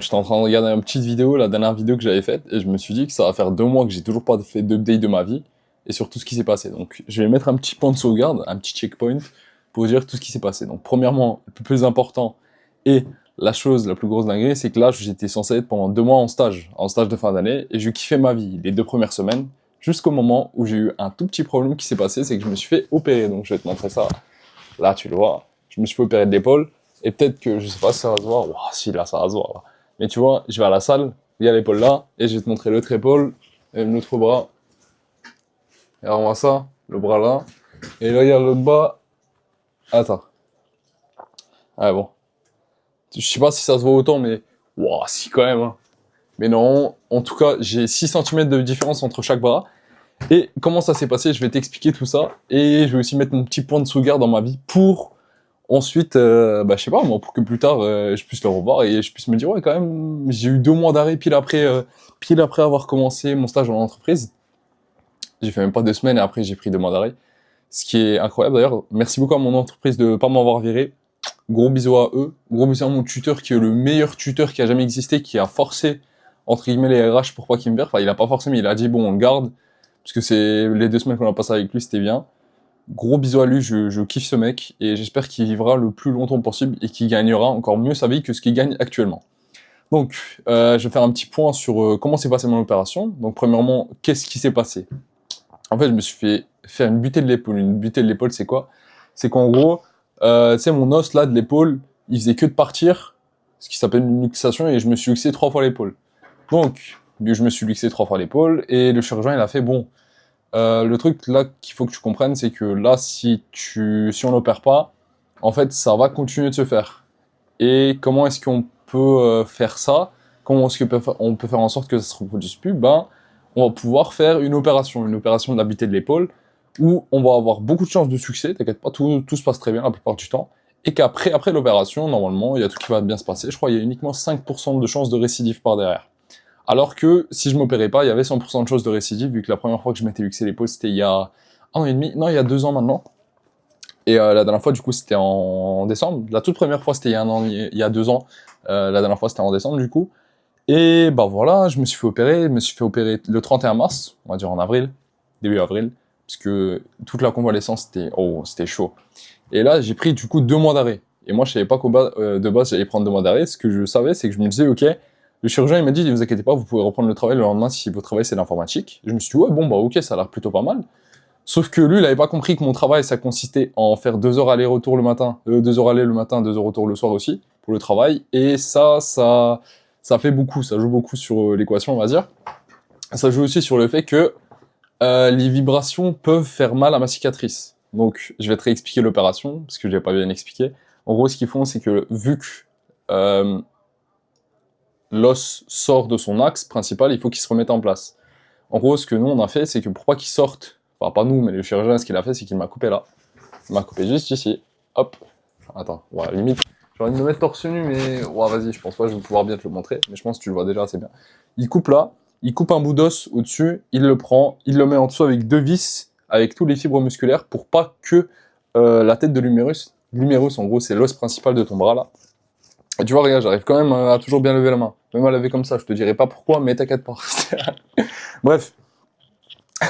J'étais en train de regarder une petite vidéo, la dernière vidéo que j'avais faite, et je me suis dit que ça va faire 2 mois que j'ai toujours pas fait d'update de ma vie, et sur tout ce qui s'est passé. Donc je vais mettre un petit point de sauvegarde, un petit checkpoint, pour dire tout ce qui s'est passé. Donc premièrement, le plus important, et la chose la plus grosse dinguerie, c'est que là, j'étais censé être pendant 2 mois en stage de fin d'année, et je kiffais ma vie les 2 premières semaines, jusqu'au moment où j'ai eu un tout petit problème qui s'est passé, c'est que je me suis fait opérer. Donc je vais te montrer ça. Là, tu le vois, je me suis fait opérer de l'épaule, et peut-être que, je sais pas si ça va se voir, ouah, si là, ça va se voir, là. Mais tu vois, je vais à la salle, il y a l'épaule là, et je vais te montrer l'autre épaule, et l'autre bras. Et alors, on voit ça, le bras là, et là, il y a l'autre bas. Attends. Ah bon. Je sais pas si ça se voit autant, mais, ouah, si quand même, hein. Mais non, en tout cas, j'ai 6 cm de différence entre chaque bras. Et comment ça s'est passé, je vais t'expliquer tout ça, et je vais aussi mettre mon petit point de sauvegarde dans ma vie pour ensuite, je sais pas moi, pour que plus tard je puisse le revoir et je puisse me dire ouais quand même, j'ai eu 2 mois d'arrêt pile après avoir commencé mon stage dans l'entreprise. J'ai fait même pas 2 semaines et après j'ai pris 2 mois d'arrêt. Ce qui est incroyable d'ailleurs. Merci beaucoup à mon entreprise de pas m'avoir viré. Gros bisous à eux. Gros bisous à mon tuteur qui est le meilleur tuteur qui a jamais existé, qui a forcé entre guillemets les RH pour pas qu'il me virent. Enfin il a pas forcé mais il a dit bon on le garde parce que c'est les 2 semaines qu'on a passé avec lui c'était bien. Gros bisous à lui, je kiffe ce mec et j'espère qu'il vivra le plus longtemps possible et qu'il gagnera encore mieux sa vie que ce qu'il gagne actuellement. Donc, je vais faire un petit point sur comment s'est passée mon opération. Donc, premièrement, qu'est-ce qui s'est passé? En fait, je me suis fait faire une butée de l'épaule. Une butée de l'épaule, c'est quoi? C'est qu'en gros, tu sais, mon os là de l'épaule, il faisait que de partir, ce qui s'appelle une luxation, et je me suis luxé 3 fois l'épaule. Donc, je me suis luxé 3 fois l'épaule et le chirurgien il a fait bon. Le truc là qu'il faut que tu comprennes, c'est que là, si on n'opère pas, en fait, ça va continuer de se faire. Et comment est-ce qu'on peut faire ça? Comment est-ce qu'on peut faire en sorte que ça se reproduise plus? Ben, on va pouvoir faire une opération de la butée de l'épaule, où on va avoir beaucoup de chances de succès. T'inquiète pas, tout se passe très bien la plupart du temps. Et après l'opération, normalement, il y a tout qui va bien se passer. Je crois qu'il y a uniquement 5% de chances de récidive par derrière. Alors que si je m'opérais pas, il y avait 100% de chances de récidive, vu que la première fois que je m'étais luxé l'épaule, c'était il y a 1 an et demi, non, il y a 2 ans maintenant. Et la dernière fois, du coup, c'était en décembre. La toute première fois, c'était il y a 1 an, il y a 2 ans. La dernière fois, c'était en décembre, du coup. Et bah voilà, je me suis fait opérer le 31 mars, on va dire en avril, début avril, parce que toute la convalescence, c'était chaud. Et là, j'ai pris, du coup, 2 mois d'arrêt. Et moi, je savais pas de base, j'allais prendre 2 mois d'arrêt. Ce que je savais, c'est que je me disais, ok, le chirurgien, il m'a dit, ne vous inquiétez pas, vous pouvez reprendre le travail le lendemain si votre travail, c'est l'informatique. Je me suis dit, ouais, bon, bah ok, ça a l'air plutôt pas mal. Sauf que lui, il avait pas compris que mon travail, ça consistait en faire 2 heures aller-retour le matin, 2 heures aller le matin, 2 heures retour le soir aussi, pour le travail. Et ça fait beaucoup, ça joue beaucoup sur l'équation, on va dire. Ça joue aussi sur le fait que les vibrations peuvent faire mal à ma cicatrice. Donc, je vais te réexpliquer l'opération, parce que je l'ai pas bien expliqué. En gros, ce qu'ils font, c'est que vu que l'os sort de son axe principal, il faut qu'il se remette en place. En gros, ce que nous, on a fait, c'est que pour pas qu'il sorte, enfin pas nous, mais le chirurgien, ce qu'il a fait, c'est qu'il m'a coupé là. Il m'a coupé juste ici. Hop. Attends, ouais, limite. J'ai envie de me mettre torse nu, mais ouais, vas-y, je pense pas que je vais pouvoir bien te le montrer, mais je pense que tu le vois déjà assez bien. Il coupe là, il coupe un bout d'os au-dessus, il le prend, il le met en dessous avec 2 vis, avec tous les fibres musculaires, pour pas que la tête de l'humérus, en gros, c'est l'os principal de ton bras là. Et tu vois, regarde, j'arrive quand même à toujours bien lever la main. Même à lever comme ça, je te dirai pas pourquoi, mais t'inquiète pas. Bref,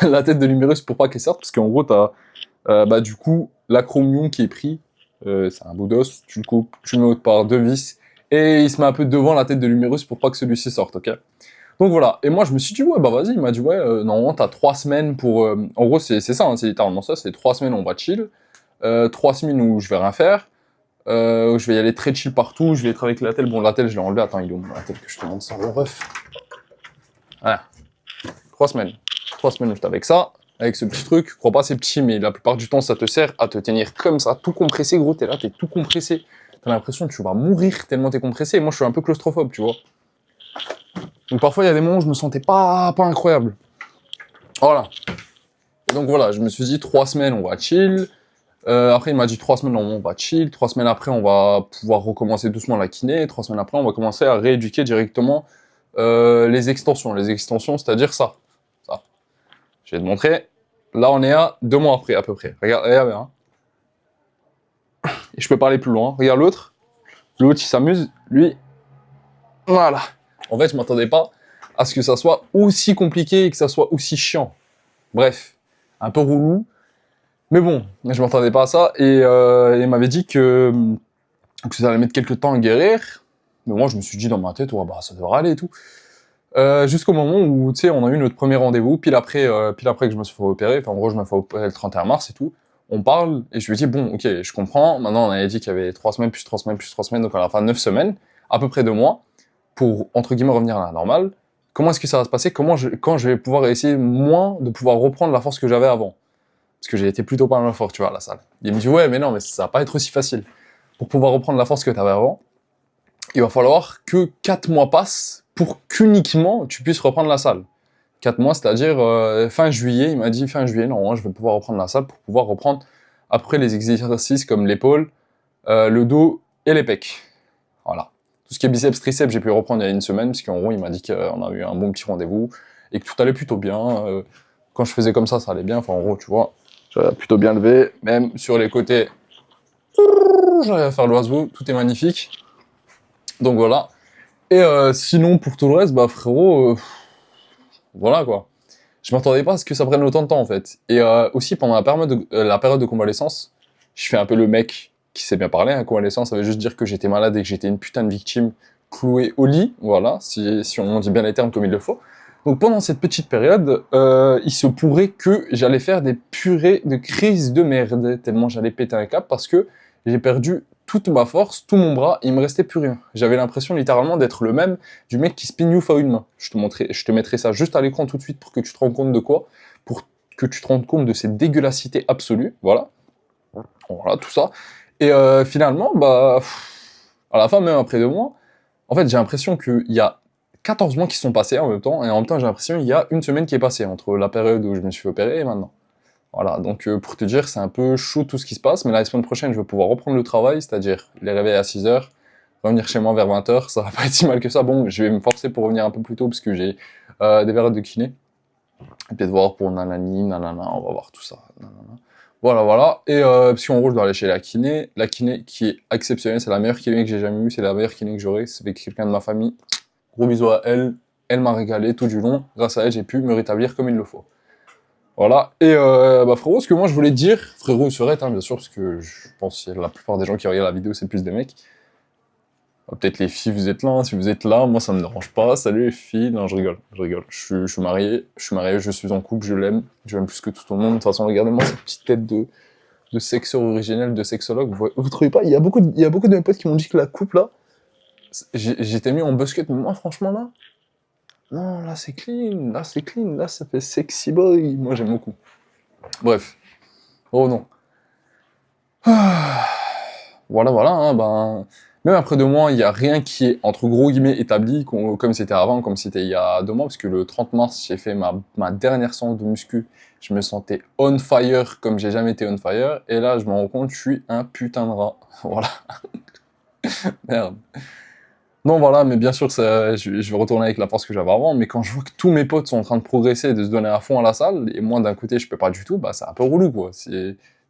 la tête de l'humérus pour pas qu'elle sorte, parce qu'en gros, t'as du coup l'acromion qui est pris, c'est un bout d'os, tu le coupes, tu le mets par 2 vis, et il se met un peu devant la tête de l'humérus pour pas que celui-ci sorte, ok? Donc voilà, et moi je me suis dit, ouais, bah vas-y, il m'a dit, ouais, normalement t'as 3 semaines pour... En gros, c'est ça, hein, c'est littéralement ça, c'est 3 semaines où on va chill, 3 semaines où je vais rien faire, où je vais y aller très chill partout, je vais être avec l'attel, bon l'attel je l'ai enlevé, attends, il est où mon attel que je te montre ça, le ref. Voilà, 3 semaines. 3 semaines où j'étais avec ça, avec ce petit truc, je crois pas c'est petit, mais la plupart du temps ça te sert à te tenir comme ça, tout compressé gros, t'es là, t'es tout compressé, t'as l'impression que tu vas mourir tellement t'es compressé, et moi je suis un peu claustrophobe, tu vois. Donc parfois il y a des moments où je me sentais pas incroyable. Voilà. Et donc voilà, je me suis dit 3 semaines on va chill, après il m'a dit 3 semaines on va chill, 3 semaines après on va pouvoir recommencer doucement la kiné, 3 semaines après on va commencer à rééduquer directement les extensions. Les extensions, c'est-à-dire ça. Ça. Je vais te montrer. Là, on est à 2 mois après, à peu près. Regarde, hein. Et je peux parler plus loin. Regarde l'autre. L'autre, il s'amuse. Lui, Voilà. En fait, je m'attendais pas à ce que ça soit aussi compliqué et que ça soit aussi chiant. Bref, un peu relou. Mais bon, je m'attendais pas à ça. Et il m'avait dit que ça allait mettre quelques temps à guérir. Mais moi, je me suis dit dans ma tête, ouais, bah, ça devrait aller et tout. Jusqu'au moment où, tu sais, on a eu notre premier rendez-vous, pile après que je me suis fait opérer. Enfin, en gros, je me fais opérer le 31 mars et tout. On parle, et je lui dis, bon, ok, je comprends. Maintenant, on avait dit qu'il y avait 3 semaines, plus 3 semaines, plus 3 semaines, donc à la fin, 9 semaines, à peu près 2 mois, pour, entre guillemets, revenir à la normale. Comment est-ce que ça va se passer? Quand je vais pouvoir essayer, moins de pouvoir reprendre la force que j'avais avant? Parce que j'ai été plutôt pas mal fort, tu vois, à la salle. Il me dit, ouais, mais non, mais ça va pas être aussi facile. Pour pouvoir reprendre la force que tu avais avant, il va falloir que 4 mois passent pour qu'uniquement tu puisses reprendre la salle. 4 mois, c'est-à-dire fin juillet, il m'a dit fin juillet, normalement je vais pouvoir reprendre la salle pour pouvoir reprendre après les exercices comme l'épaule, le dos et les pecs. Voilà. Tout ce qui est biceps, triceps, j'ai pu reprendre il y a une semaine, parce qu'en gros il m'a dit qu'on a eu un bon petit rendez-vous et que tout allait plutôt bien. Quand je faisais comme ça allait bien, enfin en gros tu vois, j'avais plutôt bien levé, même sur les côtés, j'arrive à faire l'oiseau, tout est magnifique. Donc voilà. Et sinon, pour tout le reste, bah frérot, voilà quoi. Je m'attendais pas à ce que ça prenne autant de temps en fait. Et aussi pendant la période de convalescence, je fais un peu le mec qui sait bien parler. Hein. Convalescence, ça veut juste dire que j'étais malade et que j'étais une putain de victime clouée au lit, voilà, si on dit bien les termes comme il le faut. Donc pendant cette petite période, il se pourrait que j'allais faire des purées de crises de merde, tellement j'allais péter un cap parce que j'ai perdu toute ma force, tout mon bras, il me restait plus rien. J'avais l'impression littéralement d'être le même du mec qui spin ouf à une main. Je te mettrai ça juste à l'écran tout de suite pour que tu te rendes compte de quoi, pour que tu te rendes compte de cette dégueulassité absolue, voilà. Voilà, tout ça. Et finalement, bah, à la fin, même après 2 mois, en fait, j'ai l'impression qu'il y a 14 mois qui sont passés en même temps, et en même temps, j'ai l'impression qu'il y a une semaine qui est passée entre la période où je me suis opéré et maintenant. Voilà, donc pour te dire, c'est un peu chaud tout ce qui se passe, mais la semaine prochaine, je vais pouvoir reprendre le travail, c'est-à-dire les réveils à 6h, revenir chez moi vers 20h, ça va pas être si mal que ça. Bon, je vais me forcer pour revenir un peu plus tôt, parce que j'ai des périodes de kiné. Peut-être voir pour nanani, nanana, on va voir tout ça. Nanana. Voilà, voilà. Et parce qu'en gros, je dois aller chez la kiné qui est exceptionnelle, c'est la meilleure kiné que j'ai jamais eue, c'est la meilleure kiné que j'aurai, c'est avec quelqu'un de ma famille. Gros bisous à elle, elle m'a régalé tout du long, grâce à elle, j'ai pu me rétablir comme il le faut. Voilà, et bah frérot, ce que moi je voulais te dire, frérot ou sœurette, hein, bien sûr, parce que je pense que la plupart des gens qui regardent la vidéo, c'est plus des mecs. Peut-être les filles, vous êtes là, hein, si vous êtes là, moi ça me dérange pas, salut les filles, non je rigole, je suis marié, je suis en couple, je l'aime plus que tout le monde, de toute façon regardez-moi cette petite tête de sexeur originel, de sexologue, vous trouvez pas, il y a beaucoup de mes potes qui m'ont dit que la coupe là, j'étais mis en busket, mais moi franchement là, non, là c'est clean, là ça fait sexy boy, moi j'aime beaucoup. Bref. Oh non. Ah. Voilà, voilà, hein, ben... Même après 2 mois, il n'y a rien qui est, entre gros guillemets, établi, comme c'était avant, comme c'était il y a 2 mois, parce que le 30 mars, j'ai fait ma dernière séance de muscu. Je me sentais on fire comme j'ai jamais été on fire, et là, je me rends compte, je suis un putain de rat. Voilà. Merde. Non, voilà, mais bien sûr, je vais retourner avec la force que j'avais avant, mais quand je vois que tous mes potes sont en train de progresser, de se donner à fond à la salle, et moi, d'un côté, je peux pas du tout, bah, c'est un peu relou, quoi.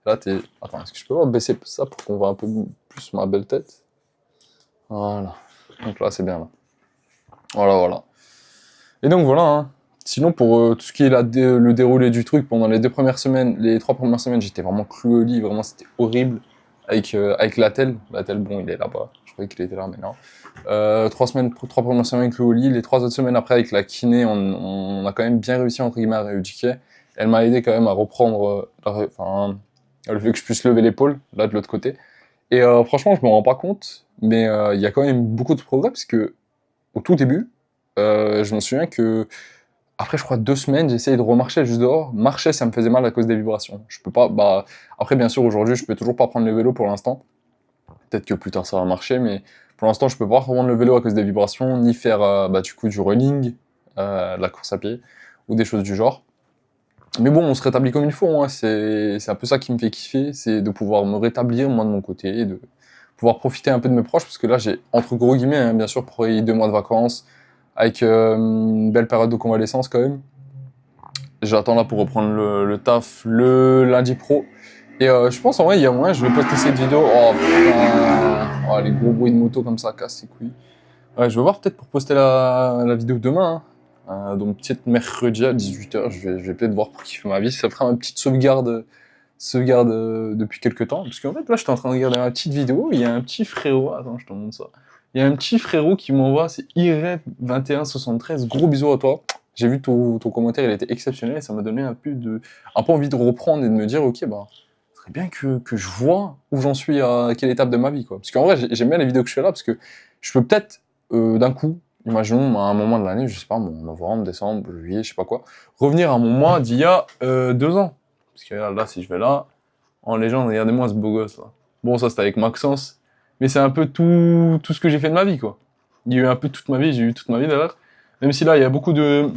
Là, Attends, est-ce que je peux baisser ça pour qu'on voit un peu plus ma belle tête? Voilà. Donc là, c'est bien, là. Voilà, voilà. Et donc, voilà, hein. Sinon, pour tout ce qui est le déroulé du truc, pendant les 3 premières semaines, j'étais vraiment cloué au lit, vraiment, c'était horrible. Avec Latel, bon, il est là-bas. Je croyais qu'il était là, mais non. 3 premières semaines cloué au lit. Les 3 autres semaines après, avec la kiné, on a quand même bien réussi, entre guillemets, à rééduquer. Elle m'a aidé quand même à reprendre, le fait que je puisse lever l'épaule, là, de l'autre côté. Et franchement, je me rends pas compte, mais il y a quand même beaucoup de progrès, parce que au tout début, je me souviens que après, je crois 2 semaines, j'ai essayé de remarcher juste dehors. Marcher, ça me faisait mal à cause des vibrations. Je peux pas, bah, après, bien sûr, aujourd'hui, je peux toujours pas prendre le vélo pour l'instant. Peut-être que plus tard, ça va marcher, mais pour l'instant, je peux pas reprendre le vélo à cause des vibrations, ni faire, bah, du coup, du running, de la course à pied, ou des choses du genre. Mais bon, on se rétablit comme il faut, hein. C'est un peu ça qui me fait kiffer, c'est de pouvoir me rétablir, moi, de mon côté, et de pouvoir profiter un peu de mes proches, parce que là, j'ai, entre gros guillemets, hein, bien sûr, pris 2 mois de vacances, avec une belle période de convalescence quand même. J'attends là pour reprendre le taf le lundi pro. Et je pense en vrai, il y a moyen, je vais poster cette vidéo. Oh putain, oh, les gros bruits de moto comme ça cassent les couilles. Ouais, je vais voir peut-être pour poster la vidéo demain, hein. Donc peut-être mercredi à 18h, je vais peut-être voir pour kiffer ma vie. Ça fera ma petite sauvegarde depuis quelques temps. Parce qu'en fait, là, j'étais en train de regarder ma petite vidéo, il y a un petit frérot, attends, je te montre ça. Il y a un petit frérot qui m'envoie, c'est Irep2173, gros bisous à toi. J'ai vu ton commentaire, il était exceptionnel, et ça m'a donné un peu envie de reprendre et de me dire, ok, bah, ce serait bien que je vois où j'en suis à quelle étape de ma vie, quoi. Parce qu'en vrai, j'aime bien les vidéos que je fais là, parce que je peux peut-être, d'un coup, imaginons à un moment de l'année, je sais pas, novembre, décembre, juillet, je sais pas quoi, revenir à mon mois d'il y a 2 ans. Parce que là, si je vais là, en légende, regardez-moi ce beau gosse là. Bon, ça c'était avec Maxence, mais c'est un peu tout ce que j'ai fait de ma vie, quoi. Il y a eu un peu toute ma vie, j'ai eu toute ma vie d'ailleurs. Même si là, il y a beaucoup de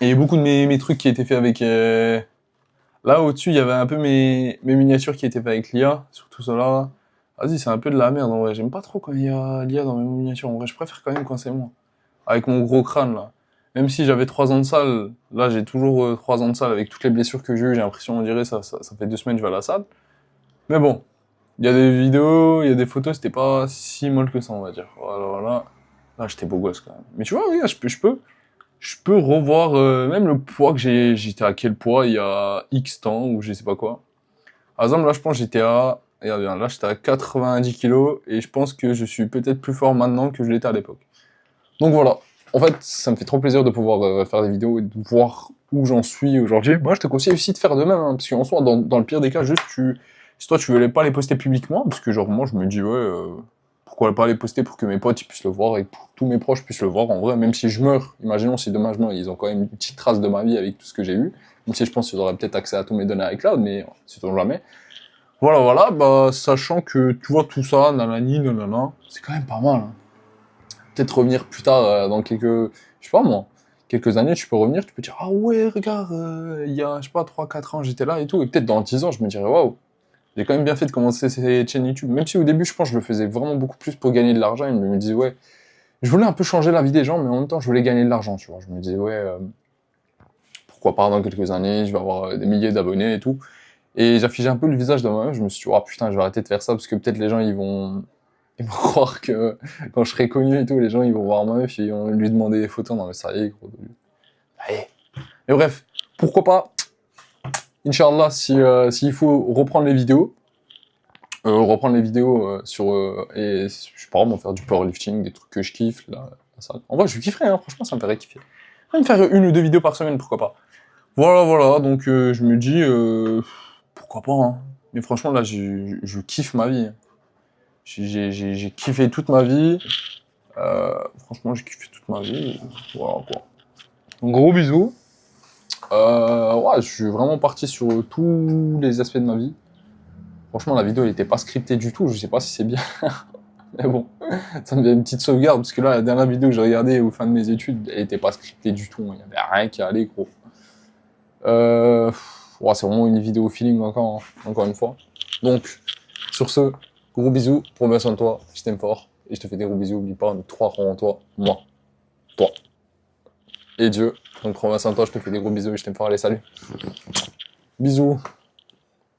mes trucs qui étaient faits avec. Là au-dessus, il y avait un peu mes miniatures qui étaient faites avec l'IA, surtout cela. Vas-y, c'est un peu de la merde en vrai. J'aime pas trop quand il y a l'IA dans mes miniatures. En vrai, je préfère quand même quand c'est moi. Avec mon gros crâne là. Même si j'avais 3 ans de salle, là j'ai toujours 3 ans de salle avec toutes les blessures que j'ai eues, j'ai l'impression, on dirait, ça fait 2 semaines que je vais à la salle. Mais bon, il y a des vidéos, il y a des photos, c'était pas si molle que ça, on va dire. Voilà, voilà. Là, j'étais beau gosse quand même. Mais tu vois, regarde, je peux revoir même le poids que j'étais à quel poids il y a X temps, ou je sais pas quoi. Par exemple, là, je pense que regarde bien, là, j'étais à 90 kilos, et je pense que je suis peut-être plus fort maintenant que je l'étais à l'époque. Donc voilà. En fait, ça me fait trop plaisir de pouvoir faire des vidéos et de voir où j'en suis aujourd'hui. Moi, je te conseille aussi de faire de même, hein, parce qu'en soi, dans le pire des cas, juste si toi tu veux pas les poster publiquement, parce que genre moi je me dis ouais, pourquoi pas les poster pour que mes potes ils puissent le voir et que tous mes proches puissent le voir en vrai, même si je meurs, imaginons si demain je meurs, ils ont quand même une petite trace de ma vie avec tout ce que j'ai eu, même si je pense qu'ils auraient peut-être accès à tous mes données iCloud, mais sait-on jamais. Voilà, voilà, bah sachant que tu vois tout ça, nanani, nanana, c'est quand même pas mal, hein. Peut-être revenir plus tard, dans quelques, je sais pas moi, quelques années, tu peux revenir, tu peux dire, ah ouais, regarde, il y a, je sais pas, 3 4 ans, j'étais là et tout, et peut-être dans 10 ans, je me dirais, waouh, j'ai quand même bien fait de commencer cette chaîne YouTube, même si au début, je pense, je le faisais vraiment beaucoup plus pour gagner de l'argent, et je me disais, ouais, je voulais un peu changer la vie des gens, mais en même temps, je voulais gagner de l'argent, tu vois, je me disais, ouais, pourquoi pas dans quelques années, je vais avoir des milliers d'abonnés et tout, et j'affichais un peu le visage de moi-même, je me suis dit, oh putain, je vais arrêter de faire ça, parce que peut-être les gens, ils vont croire que quand je serai connu et tout, les gens ils vont voir ma meuf et ils vont lui demander des photos. Non mais ça y est, gros. Allez. Mais bref, pourquoi pas, Inch'Allah, s'il faut reprendre les vidéos et je sais pas, faire du powerlifting, des trucs que je kiffe, là, ça. En vrai, je kifferais, hein, franchement, ça me ferait kiffer. Même faire 1 ou 2 vidéos par semaine, pourquoi pas. Voilà, voilà, donc je me dis, pourquoi pas, hein. Mais franchement, là, je kiffe ma vie, hein. J'ai kiffé toute ma vie. Franchement, j'ai kiffé toute ma vie. Voilà quoi. Donc, gros bisous. Ouais, je suis vraiment parti sur tous les aspects de ma vie. Franchement, la vidéo elle était pas scriptée du tout. Je sais pas si c'est bien. Mais bon, ça me fait une petite sauvegarde parce que là, la dernière vidéo que j'ai regardée au fin de mes études, elle était pas scriptée du tout. Il y avait rien qui allait, gros. Ouais, c'est vraiment une vidéo feeling encore une fois. Donc, sur ce, gros bisous, prends bien soin de toi, je t'aime fort, et je te fais des gros bisous, oublie pas, on est 3 en toi, moi, toi, et Dieu. Donc prends bien soin de toi, je te fais des gros bisous, et je t'aime fort, allez, salut. Bisous.